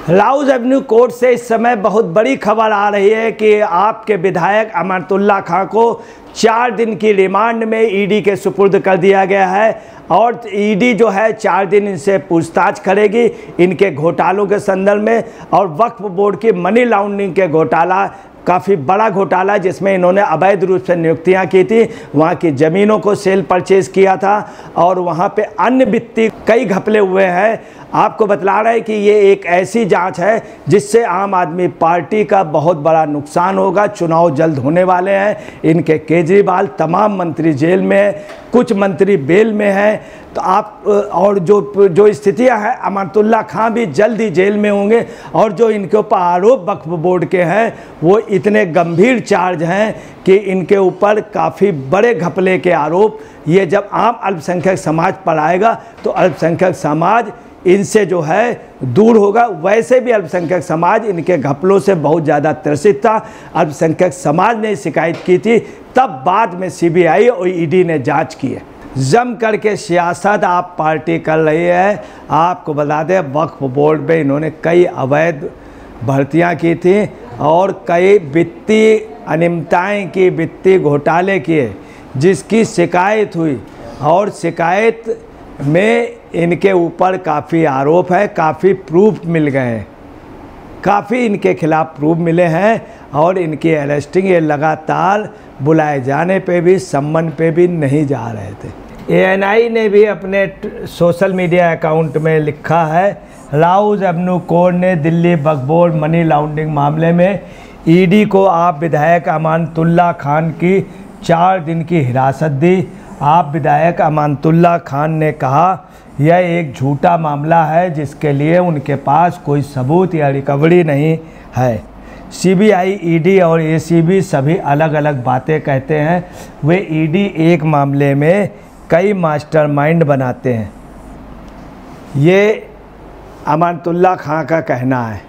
Rouse Avenue court से इस समय बहुत बड़ी खबर आ रही है कि आपके विधायक अमानतुल्लाह खां को 4 दिन की रिमांड में ईडी के सुपुर्द कर दिया गया है और ईडी जो है 4 दिन इनसे पूछताछ करेगी इनके घोटालों के संदर्भ में। और वक्फ बोर्ड की मनी लॉन्ड्रिंग के घोटाला काफ़ी बड़ा घोटाला जिसमें इन्होंने अवैध रूप से नियुक्तियां की थी, वहाँ की ज़मीनों को सेल परचेज़ किया था और वहाँ पे अन्य वित्तीय कई घपले हुए हैं। आपको बतला रहे हैं कि ये एक ऐसी जांच है जिससे आम आदमी पार्टी का बहुत बड़ा नुकसान होगा। चुनाव जल्द होने वाले हैं, इनके केजरीवाल तमाम मंत्री जेल में हैं, कुछ मंत्री बेल में हैं, तो आप और जो स्थितियां हैं अमानतुल्लाह खां भी जल्द ही जेल में होंगे। और जो इनके ऊपर आरोप वक्फ बोर्ड के हैं वो इतने गंभीर चार्ज हैं कि इनके ऊपर काफ़ी बड़े घपले के आरोप, ये जब आम अल्पसंख्यक समाज पर आएगा तो अल्पसंख्यक समाज इनसे जो है दूर होगा। वैसे भी अल्पसंख्यक समाज इनके घपलों से बहुत ज़्यादा त्रसित था। अल्पसंख्यक समाज ने शिकायत की थी, तब बाद में सीबीआई और ईडी ने जांच की है। जम करके सियासत आप पार्टी कर रही है। आपको बता दें वक्फ बोर्ड में इन्होंने कई अवैध भर्तियां की थी और कई वित्तीय अनियमितताएं की, वित्तीय घोटाले किए जिसकी शिकायत हुई और शिकायत में इनके ऊपर काफ़ी आरोप है, काफ़ी प्रूफ मिल गए हैं, काफ़ी इनके खिलाफ प्रूफ मिले हैं और इनकी अरेस्टिंग ये लगातार बुलाए जाने पे भी, सम्मन पे भी नहीं जा रहे थे। एएनआई ने भी अपने सोशल मीडिया अकाउंट में लिखा है, राउज़ एवेन्यू कोर्ट ने Delhi Waqf board money laundering मामले में ईडी को आप विधायक अमानतुल्लाह खान की 4 दिन की हिरासत दी। आप विधायक अमानतुल्लाह खान ने कहा यह एक झूठा मामला है जिसके लिए उनके पास कोई सबूत या रिकवरी नहीं है। सीबीआई, ईडी और एसीबी सभी अलग अलग बातें कहते हैं। वे ईडी एक मामले में कई मास्टरमाइंड बनाते हैं। ये अमानतुल्लाह खां का कहना है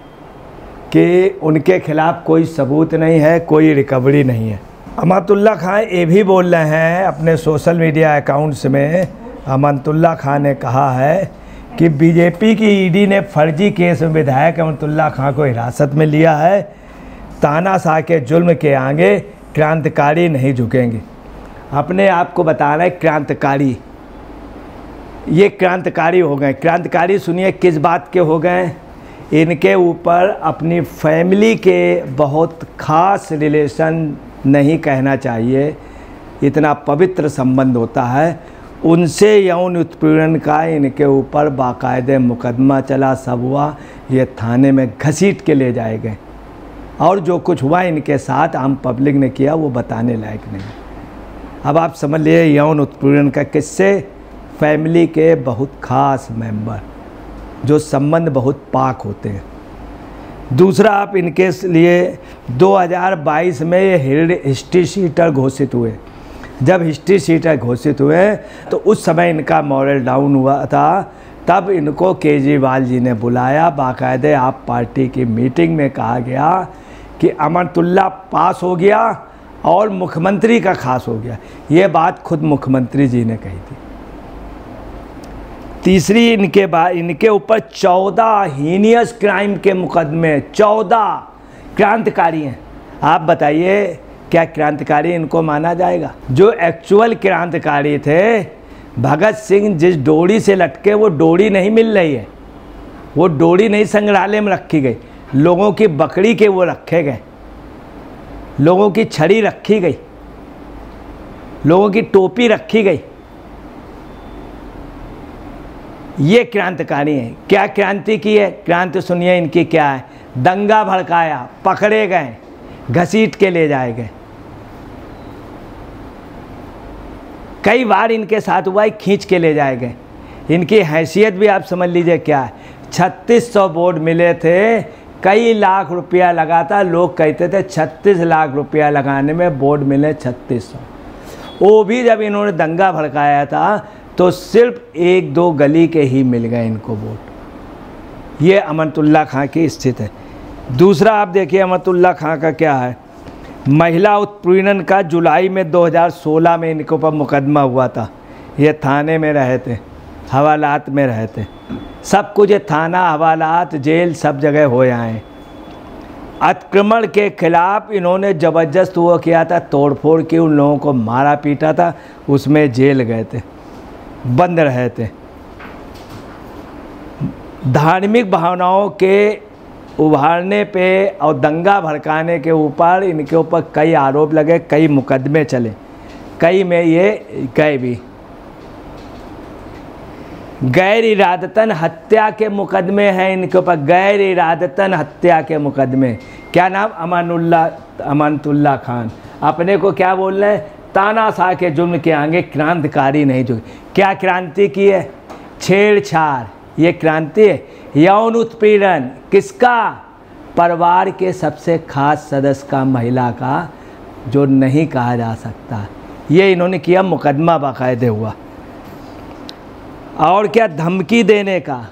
कि उनके खिलाफ कोई सबूत नहीं है, कोई रिकवरी नहीं है। अमानतुल्लाह खां ये भी बोल रहे हैं अपने सोशल मीडिया अकाउंट्स में, अमानतुल्लाह खां ने कहा है कि बीजेपी की ईडी ने फर्जी केस में विधायक अमानतुल्लाह खां को हिरासत में लिया है। तानाशाह के जुल्म के आगे क्रांतिकारी नहीं झुकेंगे। अपने आप को बता रहे क्रांतिकारी, ये क्रांतिकारी हो गए। क्रांतिकारी सुनिए किस बात के हो गए। इनके ऊपर अपनी फैमिली के बहुत ख़ास रिलेशन नहीं कहना चाहिए, इतना पवित्र संबंध होता है, उनसे यौन उत्पीड़न का इनके ऊपर बाकायदे मुकदमा चला, सब हुआ। ये थाने में घसीट के ले जाए गए और जो कुछ हुआ इनके साथ आम पब्लिक ने किया वो बताने लायक नहीं। अब आप समझ लिए यौन उत्पीड़न का किससे, फैमिली के बहुत ख़ास मेंबर जो संबंध बहुत पाक होते हैं। दूसरा, आप इनके लिए 2022 में ये हिस्ट्री शीटर घोषित हुए। जब हिस्ट्री शीटर घोषित हुए तो उस समय इनका मॉरल डाउन हुआ था, तब इनको केजरीवाल जी ने बुलाया। बाकायदे आप पार्टी की मीटिंग में कहा गया कि अमानतुल्लाह पास हो गया और मुख्यमंत्री का खास हो गया। ये बात खुद मुख्यमंत्री जी ने कही थी। तीसरी, इनके ऊपर 14 हीनियस क्राइम के मुकदमे, 14 क्रांतिकारी हैं। आप बताइए क्या क्रांतिकारी इनको माना जाएगा? जो एक्चुअल क्रांतिकारी थे, भगत सिंह जिस डोरी से लटके वो डोरी नहीं मिल रही है, वो डोरी नहीं संग्रहालय में रखी गई, लोगों की बकरी के वो रखे गए, लोगों की छड़ी रखी गई, लोगों की टोपी रखी गई। ये क्रांतिकारी हैं। क्या क्रांति की है? क्रांति सुनिए इनकी क्या है। दंगा भड़काया, पकड़े गए, घसीट के ले जाए गए। कई बार इनके साथ हुआ है, खींच के ले जाए गए। इनकी हैसियत भी आप समझ लीजिए क्या है। 3600 बोर्ड मिले थे, कई लाख रुपया लगा था। लोग कहते थे 36 लाख रुपया लगाने में बोर्ड मिले 3600। वो भी जब इन्होंने दंगा भड़काया था तो सिर्फ 1-2 गली के ही मिल गए इनको वोट। ये अमानतुल्लाह खां की स्थिति है। दूसरा, आप देखिए अमानतुल्लाह खां का क्या है। महिला उत्पीड़न का जुलाई में 2016 में इनके ऊपर मुकदमा हुआ था। ये थाने में रहे थे हवालात में रहते, सब कुछ थाना, हवालात, जेल सब जगह हो आए। अतिक्रमण के खिलाफ इन्होंने ज़बरदस्त वो किया था, तोड़फोड़ की, उन लोगों को मारा पीटा था, उसमें जेल गए थे, बंद रहे थे। धार्मिक भावनाओं के उभारने पे और दंगा भड़काने के ऊपर इनके ऊपर कई आरोप लगे, कई मुकदमे चले, कई में ये गए भी। गैर इरादतन हत्या के मुकदमे हैं इनके ऊपर, गैर इरादतन हत्या के मुकदमे। क्या नाम? अमानतुल्लाह खान। अपने को क्या बोल रहे हैं? तानाशाह के जुर्म के आगे क्रांतिकारी नहीं झुके। क्या क्रांति की है? छेड़छाड़, ये क्रांति है। यौन उत्पीड़न किसका? परिवार के सबसे खास सदस्य का, महिला का, जो नहीं कहा जा सकता, ये इन्होंने किया, मुकदमा बाकायदे हुआ। और क्या? धमकी देने का।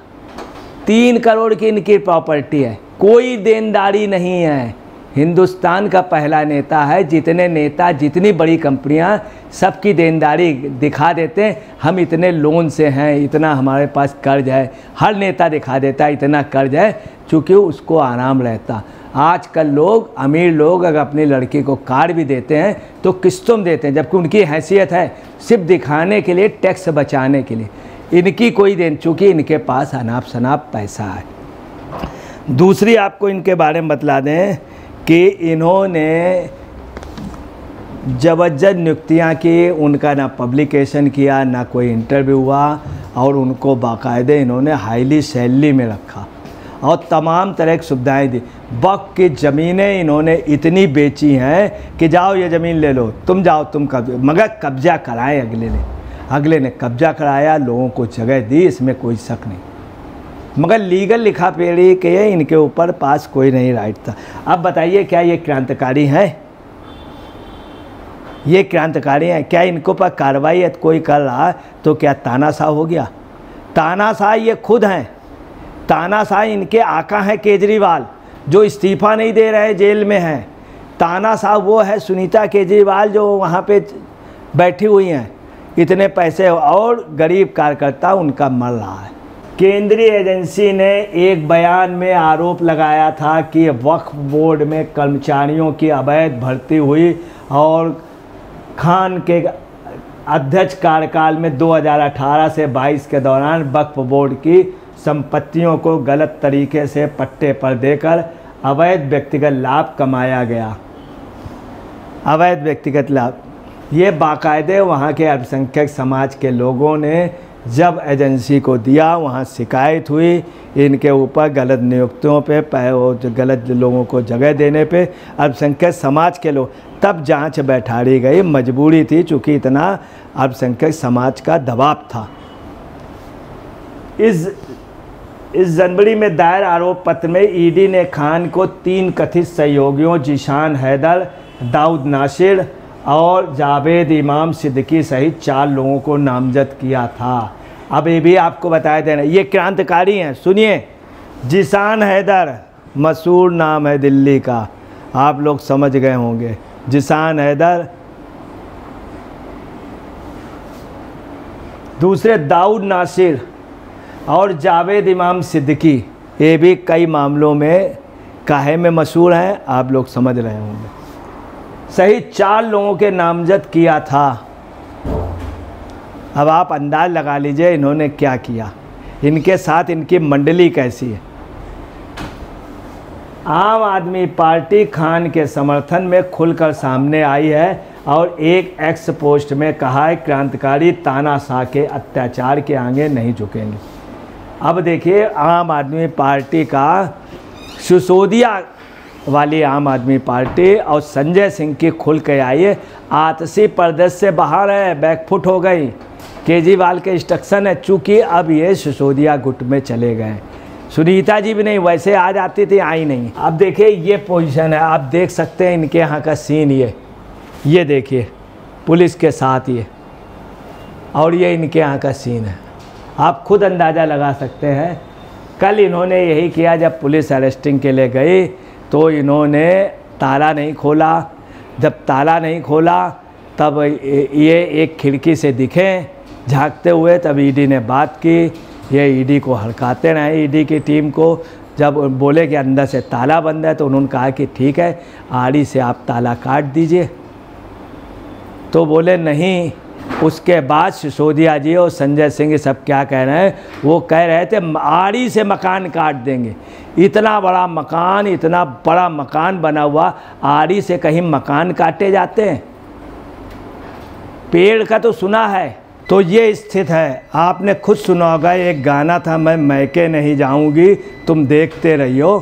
3 करोड़ की इनकी प्रॉपर्टी है, कोई देनदारी नहीं है। हिंदुस्तान का पहला नेता है, जितने नेता, जितनी बड़ी कंपनियां, सबकी देनदारी दिखा देते हैं, हम इतने लोन से हैं, इतना हमारे पास कर्ज है। हर नेता दिखा देता है इतना कर्ज है, चूँकि उसको आराम रहता। आजकल लोग, अमीर लोग अगर अपनी लड़की को कार भी देते हैं तो किस्तों में देते हैं, जबकि उनकी हैसियत है सिर्फ दिखाने के लिए, टैक्स बचाने के लिए। इनकी कोई देन, चूँकि इनके पास अनाप शनाप पैसा है। दूसरी आपको इनके बारे में बतला दें कि इन्होंने जबरदस्त नियुक्तियाँ की, उनका ना पब्लिकेशन किया, ना कोई इंटरव्यू हुआ, और उनको बाकायदे इन्होंने हाईली सैलरी में रखा और तमाम तरह की सुविधाएं दी। वक्त की ज़मीनें इन्होंने इतनी बेची हैं कि जाओ ये ज़मीन ले लो, तुम जाओ, तुम कब्जा, मगर कब्जा कराए अगले ने कब्जा कराया, लोगों को जगह दी, इसमें कोई शक नहीं, मगर लीगल लिखा पेड़ी के इनके ऊपर पास कोई नहीं राइट था। अब बताइए, क्या ये क्रांतिकारी हैं? ये क्रांतिकारी हैं? क्या इनको पर कार्रवाई कोई कर रहा तो क्या तानाशाह हो गया? तानाशाह ये खुद हैं। तानाशाह इनके आका हैं केजरीवाल, जो इस्तीफ़ा नहीं दे रहे, जेल में हैं। तानाशाह वो है सुनीता केजरीवाल, जो वहाँ पे बैठी हुई हैं, इतने पैसे, और गरीब कार्यकर्ता उनका मर रहा है। केंद्रीय एजेंसी ने एक बयान में आरोप लगाया था कि वक्फ बोर्ड में कर्मचारियों की अवैध भर्ती हुई और खान के अध्यक्ष कार्यकाल में 2018 से 22 के दौरान वक्फ बोर्ड की संपत्तियों को गलत तरीके से पट्टे पर देकर अवैध व्यक्तिगत लाभ कमाया गया। अवैध व्यक्तिगत लाभ, ये बाकायदे वहाँ के अल्पसंख्यक समाज के लोगों ने जब एजेंसी को दिया, वहाँ शिकायत हुई इनके ऊपर गलत नियुक्तियों पे, गलत लोगों को जगह देने पे, अल्पसंख्यक समाज के लोग, तब जांच बैठाई गई। मजबूरी थी, चूँकि इतना अल्पसंख्यक समाज का दबाव था। इस जनवरी में दायर आरोप पत्र में ईडी ने खान को 3 कथित सहयोगियों जिशान हैदर, दाऊद नासिर और जावेद इमाम सिद्दीकी सहित 4 लोगों को नामजद किया था। अब ये भी आपको बताया देना, ये क्रांतिकारी हैं। सुनिए, जिशान हैदर मशहूर नाम है दिल्ली का, आप लोग समझ गए होंगे। जिशान हैदर, दूसरे दाऊद नासिर और जावेद इमाम सिद्दीकी, ये भी कई मामलों में काहे में मशहूर हैं, आप लोग समझ रहे होंगे। सहित 4 लोगों के नामजद किया था। अब आप अंदाज लगा लीजिए इन्होंने क्या किया, इनके साथ इनकी मंडली कैसी है। आम आदमी पार्टी खान के समर्थन में खुलकर सामने आई है और एक एक्स पोस्ट में कहा है, क्रांतिकारी तानाशाह के अत्याचार के आगे नहीं झुकेंगे। अब देखिए, आम आदमी पार्टी का सिसोदिया वाली आम आदमी पार्टी और संजय सिंह की खुल के आई है, आतशी प्रदेश से बाहर है, बैकफुट हो गई। केजरीवाल के इंस्ट्रक्शन है, चूँकि अब ये सिसोदिया गुट में चले गए। सुनीता जी भी नहीं, वैसे आ जाती थी, आई नहीं। अब देखिए ये पोजीशन है, आप देख सकते हैं इनके यहाँ का सीन, ये देखिए पुलिस के साथ ये, और ये इनके यहाँ का सीन है, आप खुद अंदाज़ा लगा सकते हैं। कल इन्होंने यही किया, जब पुलिस अरेस्टिंग के लिए गई तो इन्होंने ताला नहीं खोला। जब ताला नहीं खोला तब ये एक खिड़की से दिखे झांकते हुए। तब ईडी ने बात की, ये ईडी को हड़काते रहे। ईडी की टीम को जब बोले कि अंदर से ताला बंद है तो उन्होंने कहा कि ठीक है, आड़ी से आप ताला काट दीजिए। तो बोले नहीं। उसके बाद सिसोदिया जी और संजय सिंह सब क्या कह रहे हैं, वो कह रहे थे आड़ी से मकान काट देंगे। इतना बड़ा मकान बना हुआ, आड़ी से कहीं मकान काटे जाते हैं? पेड़ का तो सुना है। तो ये स्थिति है। आपने खुद सुना होगा, एक गाना था, मैं मैके नहीं जाऊंगी तुम देखते रहियो।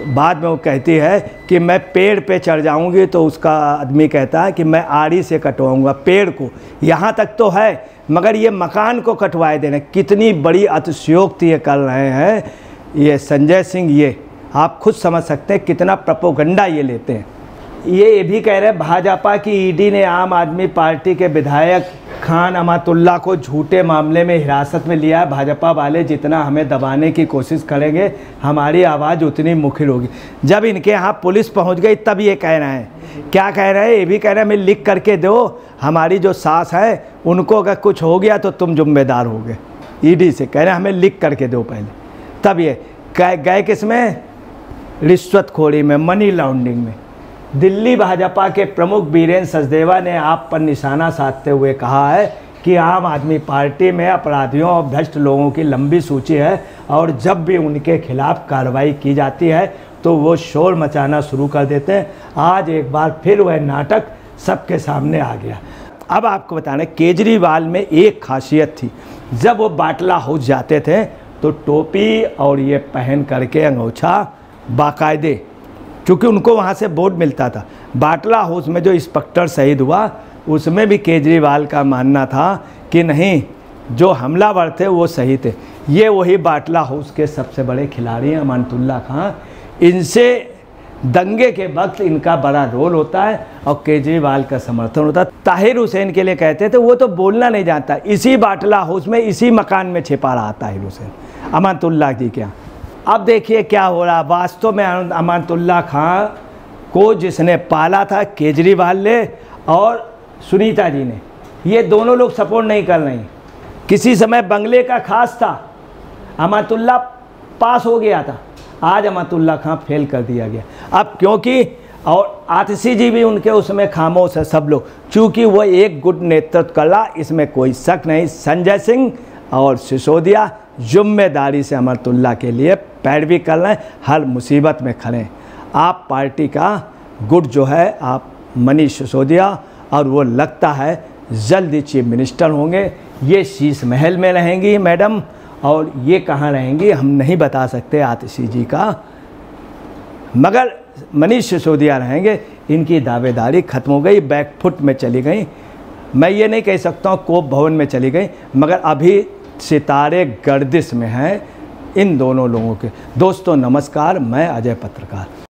बाद में वो कहती है कि मैं पेड़ पे चढ़ जाऊंगी, तो उसका आदमी कहता है कि मैं आड़ी से कटवाऊंगा पेड़ को। यहाँ तक तो है, मगर ये मकान को कटवाए देने। कितनी बड़ी अतिशयोक्ति ये कर रहे हैं ये संजय सिंह। ये आप खुद समझ सकते हैं कितना प्रोपेगेंडा ये लेते हैं। ये भी कह रहे हैं भाजपा की ईडी ने आम आदमी पार्टी के विधायक खान अमातुल्ला को झूठे मामले में हिरासत में लिया है। भाजपा वाले जितना हमें दबाने की कोशिश करेंगे, हमारी आवाज़ उतनी मुखर होगी। जब इनके यहाँ पुलिस पहुँच गई तब ये कह रहे हैं, क्या कह रहे हैं, ये भी कह रहे हैं मैं लिख करके दो, हमारी जो सास है उनको अगर कुछ हो गया तो तुम जिम्मेदार होगे। ईडी से कह रहे हैं हमें लिख करके दो पहले। तब ये गए किस में, रिश्वतखोरी में, मनी लॉन्ड्रिंग में। दिल्ली भाजपा के प्रमुख बीरेंद्र सचदेवा ने आप पर निशाना साधते हुए कहा है कि आम आदमी पार्टी में अपराधियों और भ्रष्ट लोगों की लंबी सूची है और जब भी उनके खिलाफ कार्रवाई की जाती है तो वो शोर मचाना शुरू कर देते हैं। आज एक बार फिर वह नाटक सबके सामने आ गया। अब आपको बताना, केजरीवाल में एक खासियत थी, जब वो बाटला हाउस जाते थे तो टोपी और ये पहन करके अंगोछा बाकायदे, क्योंकि उनको वहाँ से बोर्ड मिलता था। बाटला हाउस में जो इंस्पेक्टर शहीद हुआ उसमें भी केजरीवाल का मानना था कि नहीं, जो हमलावर थे वो सही थे। ये वही बाटला हाउस के सबसे बड़े खिलाड़ी हैं अमानतुल्लाह खां। इनसे दंगे के वक्त इनका बड़ा रोल होता है और केजरीवाल का समर्थन होता है। ताहिर हुसैन के लिए कहते थे वो तो बोलना नहीं जानता, इसी बाटला हाउस में इसी मकान में छिपा रहा ताहिर हुसैन अमानतुल्लाह जी के यहाँ। अब देखिए क्या हो रहा। वास्तव में अमानतुल्लाह खां को जिसने पाला था केजरीवाल ने और सुनीता जी ने, ये दोनों लोग सपोर्ट नहीं कर रहे हैं। किसी समय बंगले का खास था, अमानतुल्लाह पास हो गया था, आज अमानतुल्लाह खां फेल कर दिया गया। अब क्योंकि और आतिशी जी भी उनके उसमें खामोश है सब लोग, चूँकि वो एक गुट नेतृत्व कर रहा, इसमें कोई शक नहीं। संजय सिंह और सिसोदिया जिम्मेदारी से अमानतुल्लाह के लिए पैरवी कर रहे हैं, हर मुसीबत में खड़े हैं। आप पार्टी का गुट जो है आप मनीष सिसोदिया, और वो लगता है जल्द ही चीफ मिनिस्टर होंगे। ये शीश महल में रहेंगी मैडम, और ये कहाँ रहेंगी हम नहीं बता सकते आतिशी जी का, मगर मनीष सिसोदिया रहेंगे। इनकी दावेदारी खत्म हो गई, बैकफुट में चली गई। मैं ये नहीं कह सकता हूँ कोप भवन में चली गई, मगर अभी सितारे गर्दिश में हैं इन दोनों लोगों के। दोस्तों नमस्कार, मैं अजय पत्रकार।